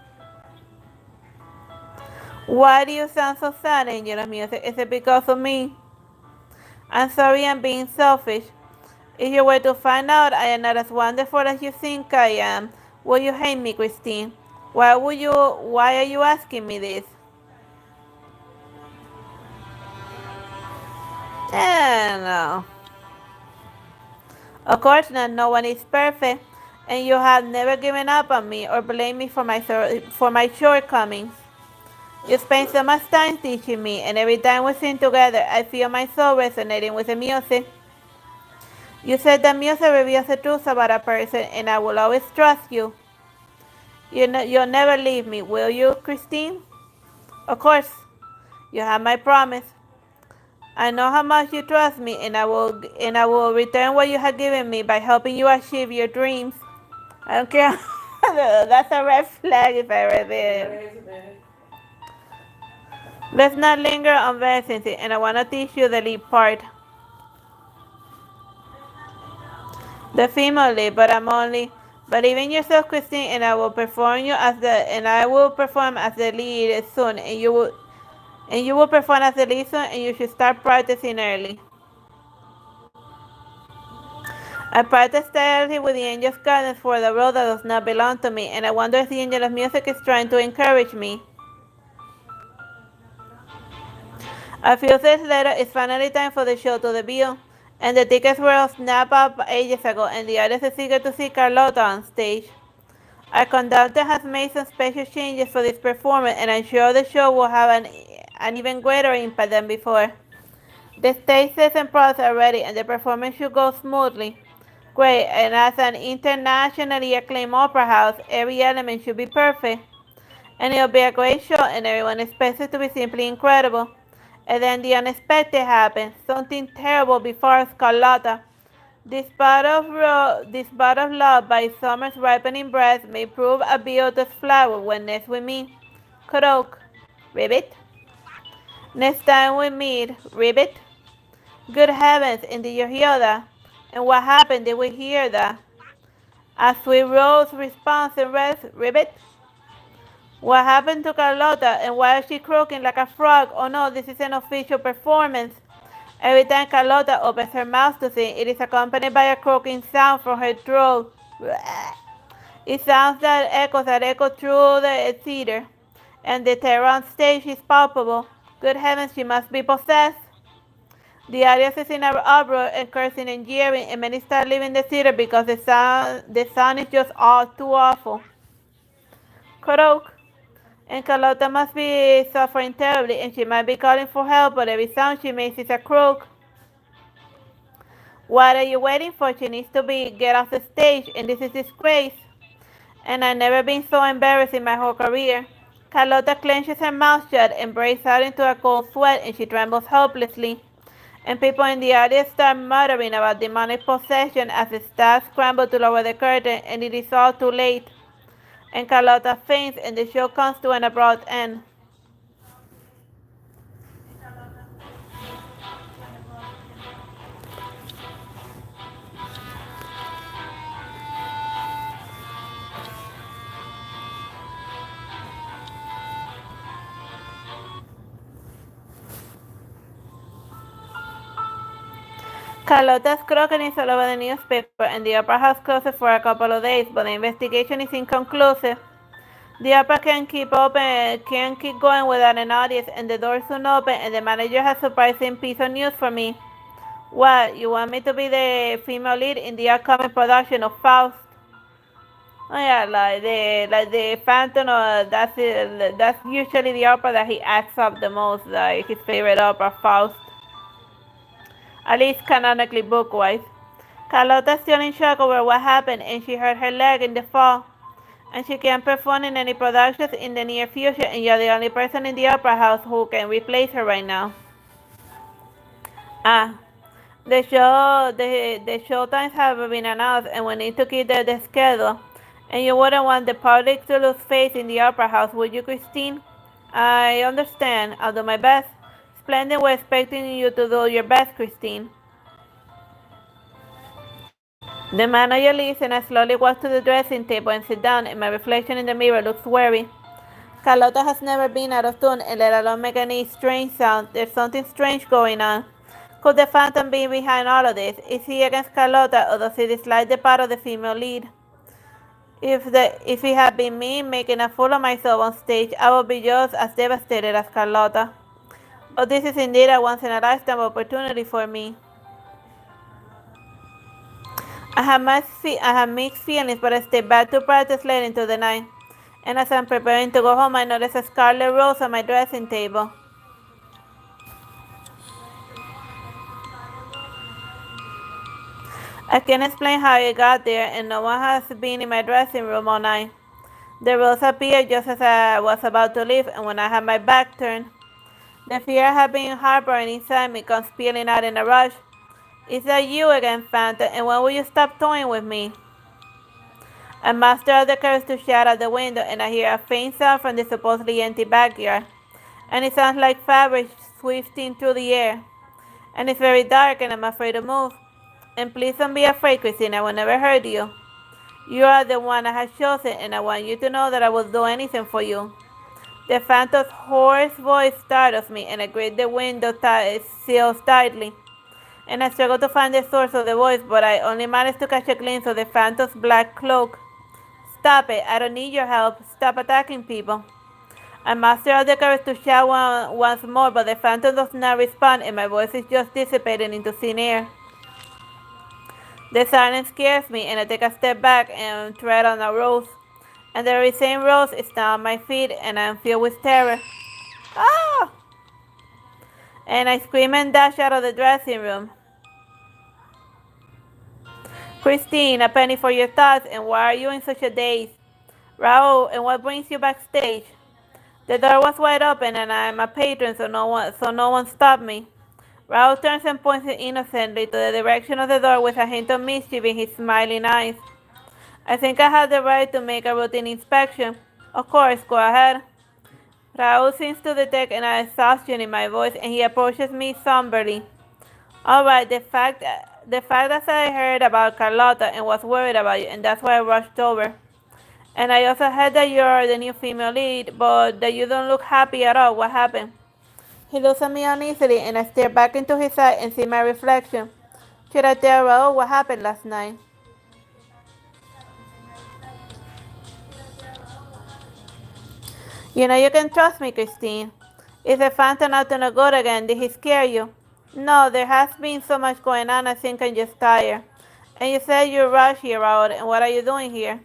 Speaker 1: Why do you sound so sad, Angel of Music? Is it because of me? I'm sorry I'm being selfish. If you were to find out I am not as wonderful as you think I am, will you hate me, Christine? Why are you asking me this? No. Of course not, no one is perfect, and you have never given up on me or blamed me for my shortcomings. You spend so much time teaching me, and every time we sing together, I feel my soul resonating with the music. You said that music reveals the truth about a person, and I will always trust you. You'll never leave me, will you, Christine? Of course. You have my promise. I know how much you trust me, and I will return what you have given me by helping you achieve your dreams. I don't care. That's a red flag if I ever did. Let's not linger on vacancy, and I want to teach you the lead part. The female lead, but I'm only. Believe in yourself, Christine, and I will perform as the lead soon, and you will perform as the lead soon, and you should start practicing early. I practice daily with the angel's guidance for the role that does not belong to me, and I wonder if the angel of music is trying to encourage me. A few days later, it's finally time for the show to debut, and the tickets were all snapped up ages ago, and the audience is eager to see Carlota on stage. Our conductor has made some special changes for this performance, and I'm sure the show will have an even greater impact than before. The stage sets and props are ready, and the performance should go smoothly. Great, and as an internationally acclaimed opera house, every element should be perfect. And it'll be a great show, and everyone expects it to be simply incredible. And then the unexpected happens. Something terrible befalls Carlotta. This bud of love by summer's ripening breath may prove a beauteous flower when next we meet. Croak. Ribbit. Next time we meet. Ribbit. Good heavens, and did you hear that? And what happened? Did we hear that? A sweet rose response and rest. Ribbit. What happened to Carlotta, and why is she croaking like a frog? Oh no, this is an official performance. Every time Carlotta opens her mouth to sing, it is accompanied by a croaking sound from her throat. It sounds that echo through the theater, and the terror on stage is palpable. Good heavens, she must be possessed. The audience is in an uproar and cursing and jeering, and many start leaving the theater because the sound is just all too awful. Croak. And Carlotta must be suffering terribly, and she might be calling for help, but every sound she makes is a croak. What are you waiting for? She needs to get off the stage, and this is disgrace. And I've never been so embarrassed in my whole career. Carlotta clenches her mouth shut and breaks out into a cold sweat, and she trembles helplessly. And people in the audience start muttering about demonic possession as the staff scramble to lower the curtain, and it is all too late. And Carlotta faints, and the show comes to an abrupt end. Carlotta's croaking is all over the newspaper, and the opera house closes for a couple of days, but the investigation is inconclusive. The opera can't keep going without an audience, and the doors soon open, and the manager has a surprising piece of news for me. What, you want me to be the female lead in the upcoming production of Faust? Oh yeah, like the Phantom, or that's usually the opera that he acts up the most, like his favorite opera, Faust. At least canonically book-wise. Carlotta's still in shock over what happened, and she hurt her leg in the fall. And she can't perform in any productions in the near future, and you're the only person in the opera house who can replace her right now. Ah, the show times have been announced, and we need to keep the schedule. And you wouldn't want the public to lose faith in the opera house, would you, Christine? I understand. I'll do my best. Splendid, we're expecting you to do your best, Christine. The manager leaves, and I slowly walk to the dressing table and sit down, and my reflection in the mirror looks worried. Carlotta has never been out of tune, and let alone make any strange sound. There's something strange going on. Could the Phantom be behind all of this? Is he against Carlotta, or does he dislike the part of the female lead? If it had been me making a fool of myself on stage, I would be just as devastated as Carlotta. Oh, this is indeed a once-in-a-lifetime opportunity for me. I have mixed feelings, but I stay back to practice late into the night. And as I'm preparing to go home, I notice a scarlet rose on my dressing table. I can't explain how it got there, and no one has been in my dressing room all night. The rose appeared just as I was about to leave, and when I had my back turned, the fear I had been harboring inside me comes spilling out in a rush. Is that you again, Phantom? And when will you stop toying with me? I muster the courage to shout out the window, and I hear a faint sound from the supposedly empty backyard. And it sounds like fabric swifting through the air. And it's very dark, and I'm afraid to move. And please don't be afraid, Christine. I will never hurt you. You are the one I have chosen, and I want you to know that I will do anything for you. The phantom's hoarse voice startles me, and I grip the window seals tightly. And I struggle to find the source of the voice, but I only manage to catch a glimpse of the phantom's black cloak. Stop it! I don't need your help. Stop attacking people. I muster the courage to shout once more, but the phantom does not respond, and my voice is just dissipating into thin air. The silence scares me, and I take a step back and tread on a rose. And the very same rose is now on my feet, and I am filled with terror. Ah! And I scream and dash out of the dressing room. Christine, a penny for your thoughts, and why are you in such a daze? Raoul, and what brings you backstage? The door was wide open, and I am a patron, so no one stopped me. Raoul turns and points innocently to the direction of the door with a hint of mischief in his smiling eyes. I think I have the right to make a routine inspection. Of course, go ahead. Raoul seems to detect an exhaustion in my voice, and he approaches me somberly. All right, the fact that I heard about Carlotta and was worried about you, and that's why I rushed over. And I also heard that you're the new female lead, but that you don't look happy at all. What happened? He looks at me uneasily, and I stare back into his eye and see my reflection. Should I tell Raoul what happened last night? You know you can trust me, Christine. Is the phantom out to no good again? Did he scare you? No, there has been so much going on, I think I'm just tired. And you said you rushed here, Raoul, and what are you doing here?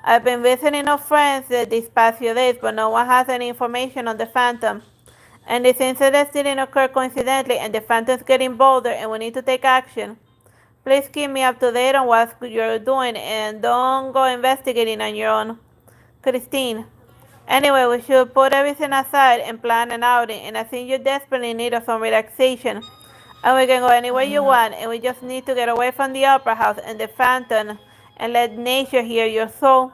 Speaker 1: I've been visiting our friends these past few days, but no one has any information on the phantom. And this incident didn't occur coincidentally, and the phantom's getting bolder, and we need to take action. Please keep me up to date on what you're doing, and don't go investigating on your own. Christine. Anyway, we should put everything aside and plan an outing, and I think you desperately need some relaxation. And we can go anywhere you want, and we just need to get away from the opera house and the phantom and let nature hear your soul.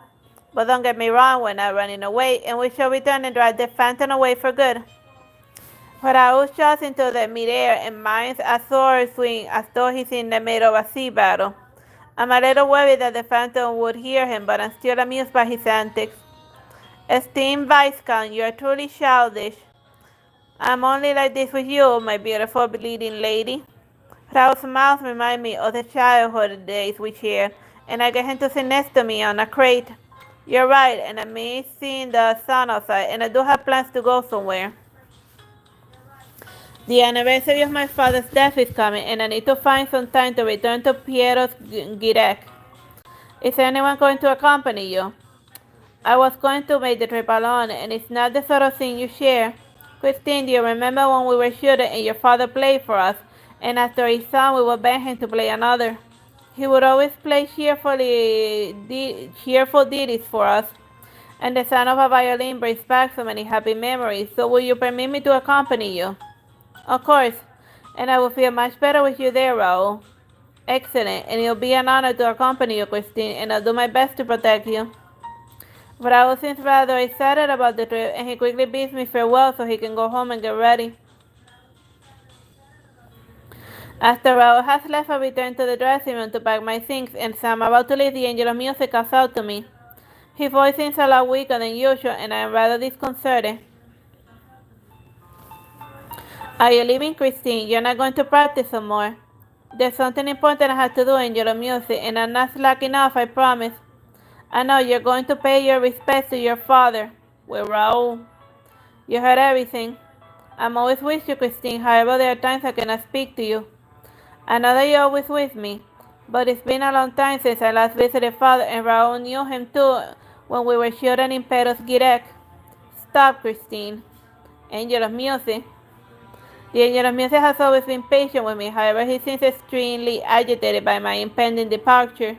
Speaker 1: But don't get me wrong, we're not running away, and we shall return and drive the phantom away for good. Raoul shoots into the midair and mines a sword swing as though he's in the middle of a sea battle. I'm a little worried that the phantom would hear him, but I'm still amused by his antics. Esteemed Viscount, you are truly childish. I'm only like this with you, my beautiful bleeding lady. Raoul's mouth reminds me of the childhood days we shared, and I get him to sit next to me on a crate. You're right, and I miss seeing the sun outside, and I do have plans to go somewhere. The anniversary of my father's death is coming, and I need to find some time to return to Piero's Girek. Is anyone going to accompany you? I was going to make the trip alone, and it's not the sort of thing you share. Christine, do you remember when we were shooting and your father played for us, and after his song we would beg him to play another? He would always play cheerful ditties for us, and the sound of a violin brings back so many happy memories. So will you permit me to accompany you? Of course, and I will feel much better with you there, Raoul. Excellent, and it'll be an honor to accompany you, Christine, and I'll do my best to protect you. Raoul seems rather excited about the trip, and he quickly bids me farewell so he can go home and get ready. After Raoul has left, I return to the dressing room to pack my things, and as I'm about to leave, the angel of music calls out to me. His voice seems a lot weaker than usual, and I am rather disconcerted. Are you leaving, Christine? You're not going to practice some more. There's something important I have to do, angel of music, and I'm not slacking off, I promise. I know you're going to pay your respects to your father. With Raoul. You heard everything. I'm always with you, Christine. However, there are times I cannot speak to you. I know that you're always with me, but it's been a long time since I last visited Father, and Raul knew him too when we were children in Peros Girek. Stop, Christine. Angel of Music. The Angel of Music has always been patient with me, however, he seems extremely agitated by my impending departure.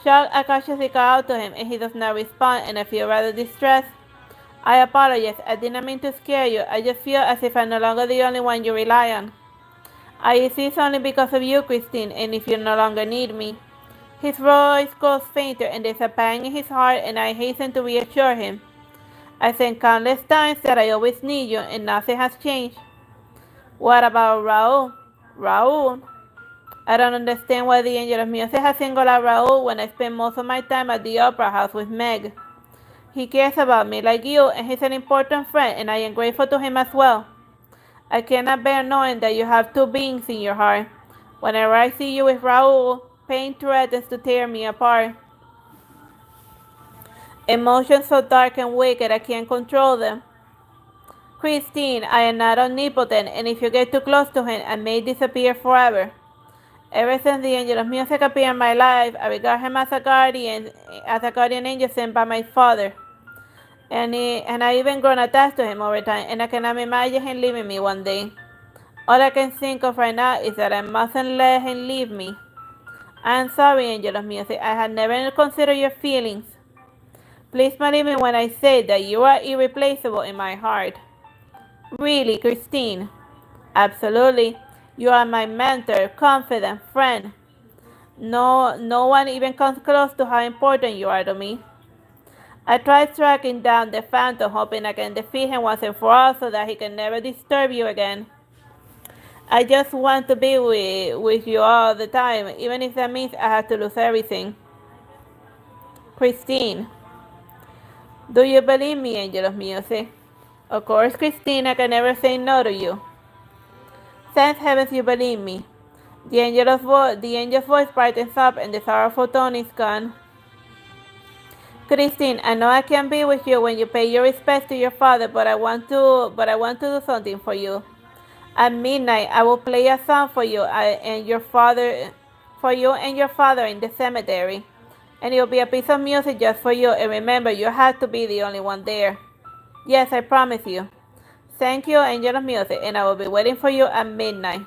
Speaker 1: Shocked, I cautiously call out to him, and he does not respond, and I feel rather distressed. I apologize. I didn't mean to scare you. I just feel as if I'm no longer the only one you rely on. I insist only because of you, Christine, and if you no longer need me. His voice goes fainter, and there's a pang in his heart, and I hasten to reassure him. I said countless times that I always need you, and nothing has changed. What about Raul? Raul? I don't understand why the Angel of Music has singled out Raul when I spend most of my time at the Opera House with Meg. He cares about me like you, and he's an important friend, and I am grateful to him as well. I cannot bear knowing that you have two beings in your heart. Whenever I see you with Raul, pain threatens to tear me apart. Emotions so dark and wicked I can't control them. Christine, I am not omnipotent, and if you get too close to him, I may disappear forever. Ever since the Angel of Music appeared in my life, I regard him as a guardian angel sent by my father. And I even grown attached to him over time, and I cannot imagine him leaving me one day. All I can think of right now is that I mustn't let him leave me. I am sorry, Angel of Music. I had never considered your feelings. Please believe me when I say that you are irreplaceable in my heart. Really, Christine? Absolutely. You are my mentor, confidant, friend. No one even comes close to how important you are to me. I tried tracking down the Phantom, hoping I can defeat him once and for all so that he can never disturb you again. I just want to be with you all the time, even if that means I have to lose everything. Christine, do you believe me, Angel of Music? Of course, Christine, I can never say no to you. Thank heavens you believe me. The angel's voice brightens up and the sorrowful tone is gone. Christine, I know I can't be with you when you pay your respects to your father, but I want to do something for you. At midnight, I will play a song for you and your father in the cemetery, and it will be a piece of music just for you. And remember, you have to be the only one there. Yes, I promise you. Thank you, Angel of Music, and I will be waiting for you at midnight.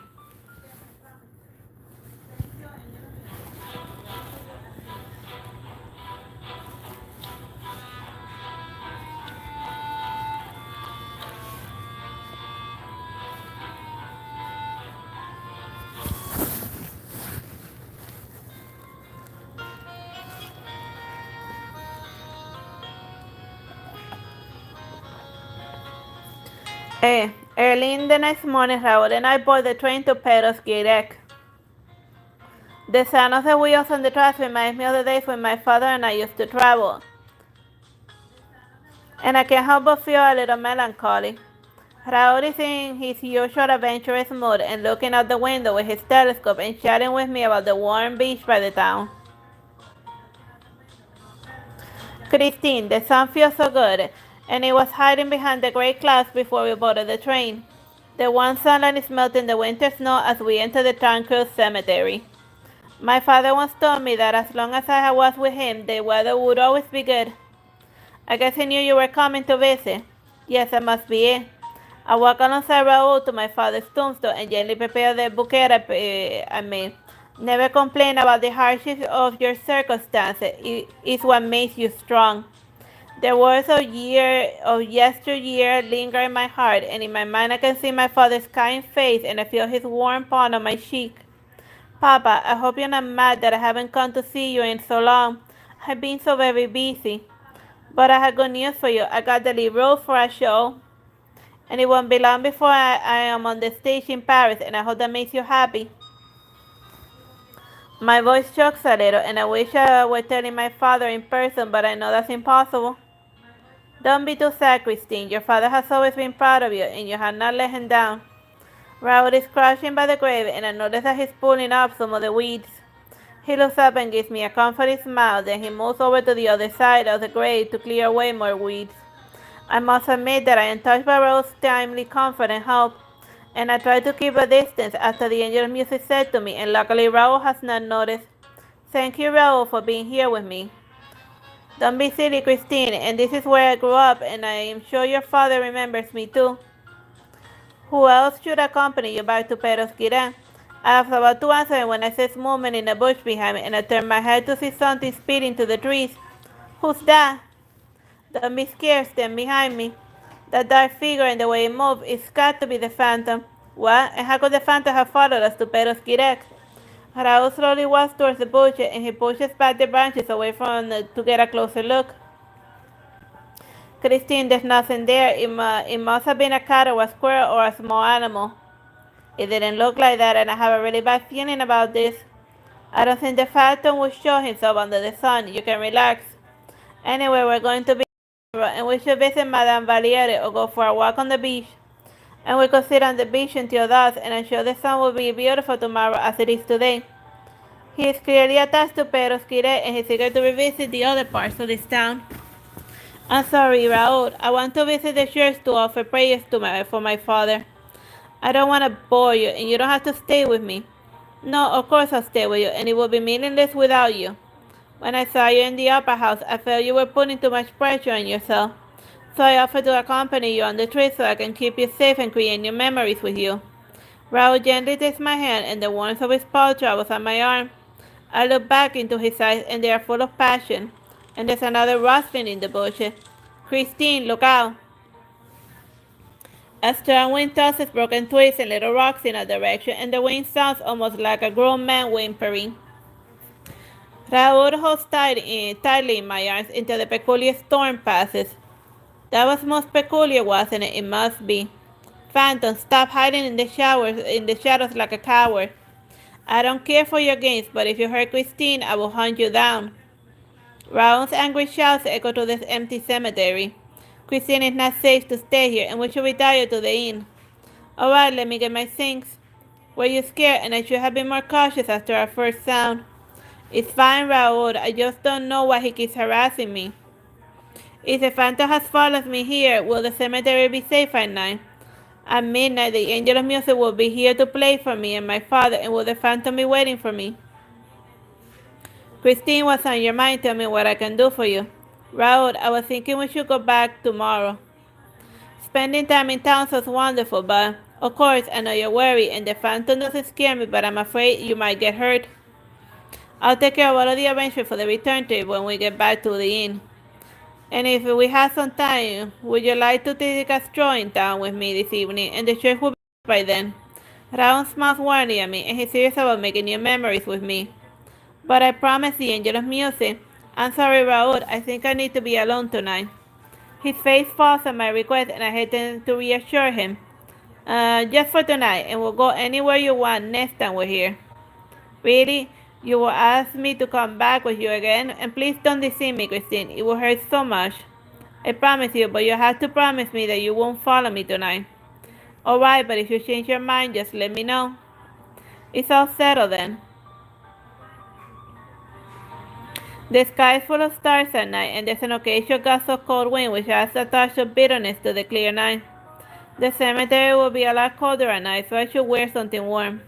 Speaker 1: Early in the next morning, Raul and I boarded the train to Peros Girek. The sound of the wheels on the tracks reminds me of the days when my father and I used to travel, and I can't help but feel a little melancholy. Raul is in his usual adventurous mood and looking out the window with his telescope and chatting with me about the warm beach by the town. Christine, the sun feels so good, and it was hiding behind the gray clouds before we boarded the train. The warm sunlight is melting the winter snow as we enter the tranquil cemetery. My father once told me that as long as I was with him, the weather would always be good. I guess he knew you were coming to visit. Yes, that must be it. I walked alongside Raul to my father's tombstone and gently prepared the bouquet I made. Never complain about the hardships of your circumstances. It is what makes you strong. The words of yesteryear linger in my heart, and in my mind I can see my father's kind face and I feel his warm palm on my cheek. Papa, I hope you're not mad that I haven't come to see you in so long. I've been so very busy. But I have good news for you. I got the lead role for a show, and it won't be long before I am on the stage in Paris, and I hope that makes you happy. My voice chokes a little, and I wish I were telling my father in person, but I know that's impossible. Don't be too sad, Christine. Your father has always been proud of you, and you have not let him down. Raul is crouching by the grave, and I notice that he's pulling up some of the weeds. He looks up and gives me a comforting smile, then he moves over to the other side of the grave to clear away more weeds. I must admit that I am touched by Raoul's timely comfort and help, and I try to keep a distance after the angel of music said to me, and luckily Raoul has not noticed. Thank you, Raoul, for being here with me. Don't be silly, Christine, and this is where I grew up, and I am sure your father remembers me too. Who else should accompany you back to Perosquirá? I was about to answer when I saw movement in the bush behind me, and I turned my head to see something speeding to the trees. Who's that? Don't be scared, stand behind me. That dark figure and the way it moved, it's got to be the phantom. What? And how could the phantom have followed us to Perosquirá? Raoul slowly walks towards the bushes, and he pushes back the branches away from to get a closer look. Christine, there's nothing there. It must have been a cat or a squirrel or a small animal. It didn't look like that, and I have a really bad feeling about this. I don't think the phantom will show himself under the sun. You can relax. Anyway, we're going to be and we should visit Madame Valiere or go for a walk on the beach. And we could sit on the beach until dusk, and I'm sure the sun will be beautiful tomorrow as it is today. He is clearly attached to Perosquire, and he's eager to revisit the other parts of this town. I'm sorry, Raoul. I want to visit the church to offer prayers for my father. I don't want to bore you, and you don't have to stay with me. No, of course I'll stay with you, and it will be meaningless without you. When I saw you in the opera house, I felt you were putting too much pressure on yourself. So I offered to accompany you on the trip so I can keep you safe and create new memories with you. Raoul gently takes my hand, and the warmth of his paw travels on my arm. I look back into his eyes, and they are full of passion. And there's another rustling in the bushes. Christine, look out! A strong wind tosses broken twigs and little rocks in a direction, and the wind sounds almost like a grown man whimpering. Raoul holds tightly in my arms until the peculiar storm passes. That was most peculiar, wasn't it? It must be. Phantom, stop hiding in the shadows like a coward. I don't care for your games, but if you hurt Christine, I will hunt you down. Raoul's angry shouts echo to this empty cemetery. Christine is not safe to stay here, and we should retire to the inn. Alright, let me get my things. Were you scared? And I should have been more cautious after our first sound. It's fine, Raoul. I just don't know why he keeps harassing me. If the phantom has followed me here, will the cemetery be safe at night? At midnight, the angel of music will be here to play for me and my father, and will the phantom be waiting for me? Christine, what's on your mind? Tell me what I can do for you. Raoul, I was thinking we should go back tomorrow. Spending time in town sounds wonderful, but of course I know you're worried, and the phantom doesn't scare me, but I'm afraid you might get hurt. I'll take care of all of the arrangements for the return trip when we get back to the inn. And if we have some time, would you like to take a stroll in town with me this evening? And the church will be by then. Raoul smiles warmly at me, and he's serious about making new memories with me. But I promised the angel of music. I'm sorry, Raoul. I think I need to be alone tonight. His face falls at my request, and I hasten to reassure him. Just for tonight, and we'll go anywhere you want next time we're here. Really? You will ask me to come back with you again? And please don't deceive me, Christine. It will hurt so much. I promise you, but you have to promise me that you won't follow me tonight. Alright, but if you change your mind, just let me know. It's all settled then. The sky is full of stars at night, and there's an occasional gust of cold wind which adds a touch of bitterness to the clear night. The cemetery will be a lot colder at night, so I should wear something warm.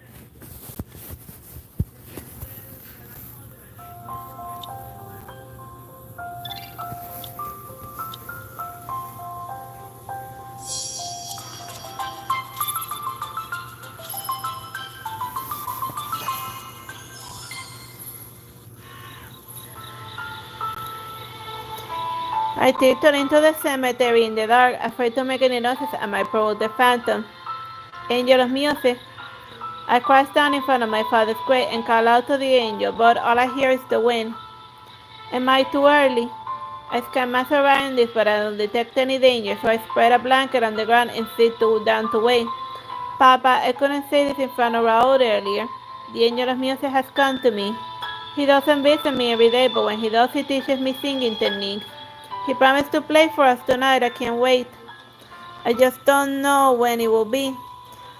Speaker 1: I tiptoed into the cemetery in the dark, afraid to make any noises I might provoke the phantom. Angel of music. I crouch down in front of my father's grave and call out to the angel, but all I hear is the wind. Am I too early? I scan my surroundings, but I don't detect any danger, so I spread a blanket on the ground and sit down to wait. Papa, I couldn't say this in front of Raoul earlier. The angel of music has come to me. He doesn't visit me every day, but when he does, he teaches me singing techniques. He promised to play for us tonight. I can't wait. I just don't know when it will be.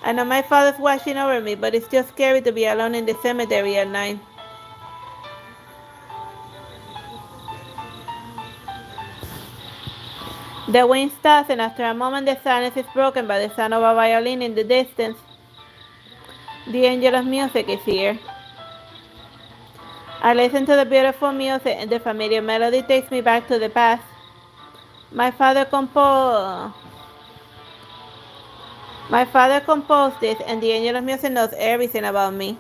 Speaker 1: I know my father's watching over me, but it's just scary to be alone in the cemetery at night. The wind stops, and after a moment the silence is broken by the sound of a violin in the distance. The angel of music is here. I listen to the beautiful music, and the familiar melody takes me back to the past. My father composed this, and the angel of music knows everything about me.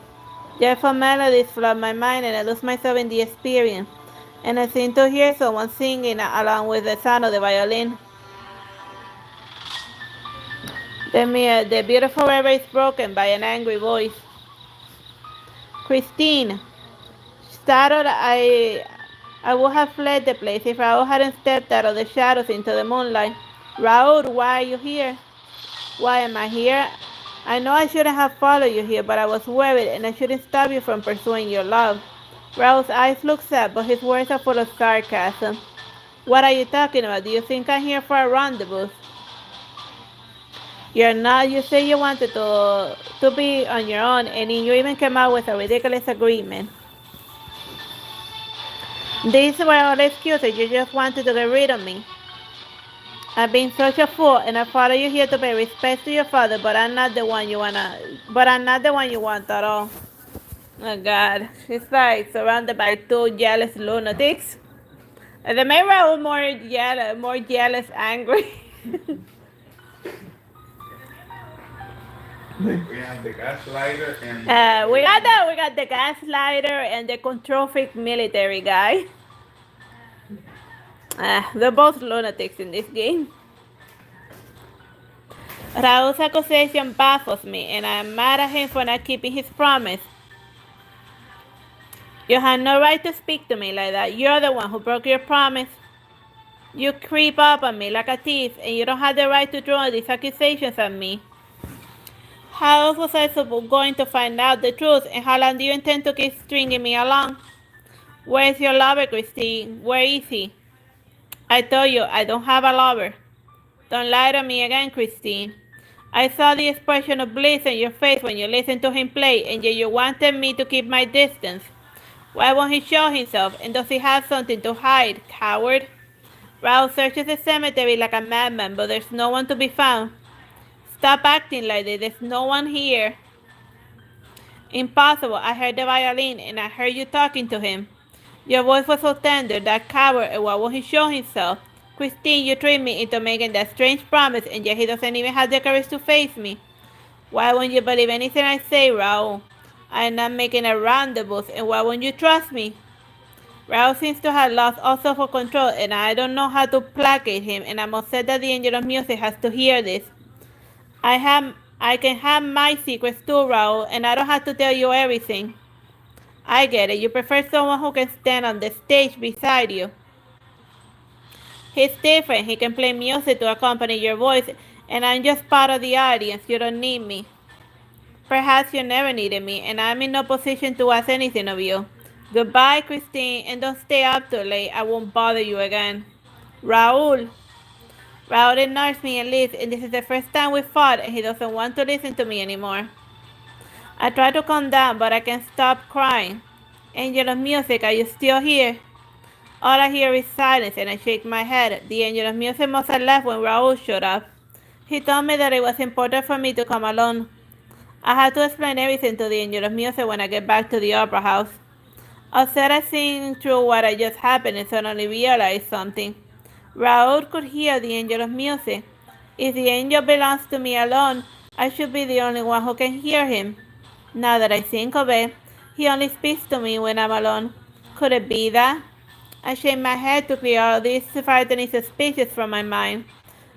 Speaker 1: Joyful melodies flood my mind, and I lose myself in the experience. And I seem to hear someone singing along with the sound of the violin. The beautiful reverie is broken by an angry voice. Christine, startled, I would have fled the place if Raoul hadn't stepped out of the shadows into the moonlight. Raoul, why are you here? Why am I here? I know I shouldn't have followed you here, but I was worried, and I shouldn't stop you from pursuing your love. Raoul's eyes look sad, but his words are full of sarcasm. What are you talking about? Do you think I'm here for a rendezvous? You're not. You say you wanted to be on your own, and you even came out with a ridiculous agreement. These were all excuses. You just wanted to get rid of me. I've been such a fool, and I followed you here to pay respect to your father, but I'm not the one you want at all. Oh God, she's like surrounded by two jealous lunatics. And they made Raoul more jealous, angry.
Speaker 2: We have the gaslighter and
Speaker 1: we got the gaslighter and the control freak military guy. They're both lunatics in this game. Raul's accusation baffles me, and I'm mad at him for not keeping his promise. You had no right to speak to me like that. You're the one who broke your promise. You creep up on me like a thief, and you don't have the right to throw these accusations at me. How else was I going to find out the truth, and how long do you intend to keep stringing me along? Where is your lover, Christine? Where is he? I told you, I don't have a lover. Don't lie to me again, Christine. I saw the expression of bliss on your face when you listened to him play, and yet you wanted me to keep my distance. Why won't he show himself, and does he have something to hide, coward? Raoul searches the cemetery like a madman, but there's no one to be found. Stop acting like this. There's no one here. Impossible. I heard the violin, and I heard you talking to him. Your voice was so tender, that coward, and why won't he show himself? Christine, you tricked me into making that strange promise, and yet he doesn't even have the courage to face me. Why won't you believe anything I say, Raoul? I'm not making a rendezvous, and why won't you trust me? Raoul seems to have lost all self-control, and I don't know how to placate him, and I'm upset that the angel of music has to hear this. I can have my secrets too, Raoul, and I don't have to tell you everything. I get it. You prefer someone who can stand on the stage beside you. He's different. He can play music to accompany your voice, and I'm just part of the audience. You don't need me. Perhaps you never needed me, and I'm in no position to ask anything of you. Goodbye, Christine, and don't stay up too late. I won't bother you again. Raoul. Raoul ignores me and leaves, and this is the first time we fought, and he doesn't want to listen to me anymore. I try to calm down, but I can't stop crying. Angel of music, are you still here? All I hear is silence, and I shake my head. The angel of music must have left when Raoul showed up. He told me that it was important for me to come alone. I had to explain everything to the angel of music when I get back to the opera house. Upset at seeing through what had just happened and suddenly realized something. Raoul could hear the angel of music. If the angel belongs to me alone, I should be the only one who can hear him. Now that I think of it, he only speaks to me when I'm alone. Could it be that? I shake my head to clear all these frightening suspicions from my mind.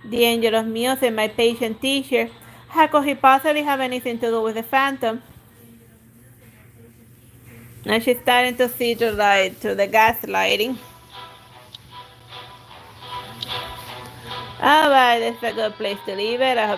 Speaker 1: The angel of music, my patient teacher. How could he possibly have anything to do with the phantom? Now she's starting to see through the gaslighting. Alright, that's a good place to leave it. I hope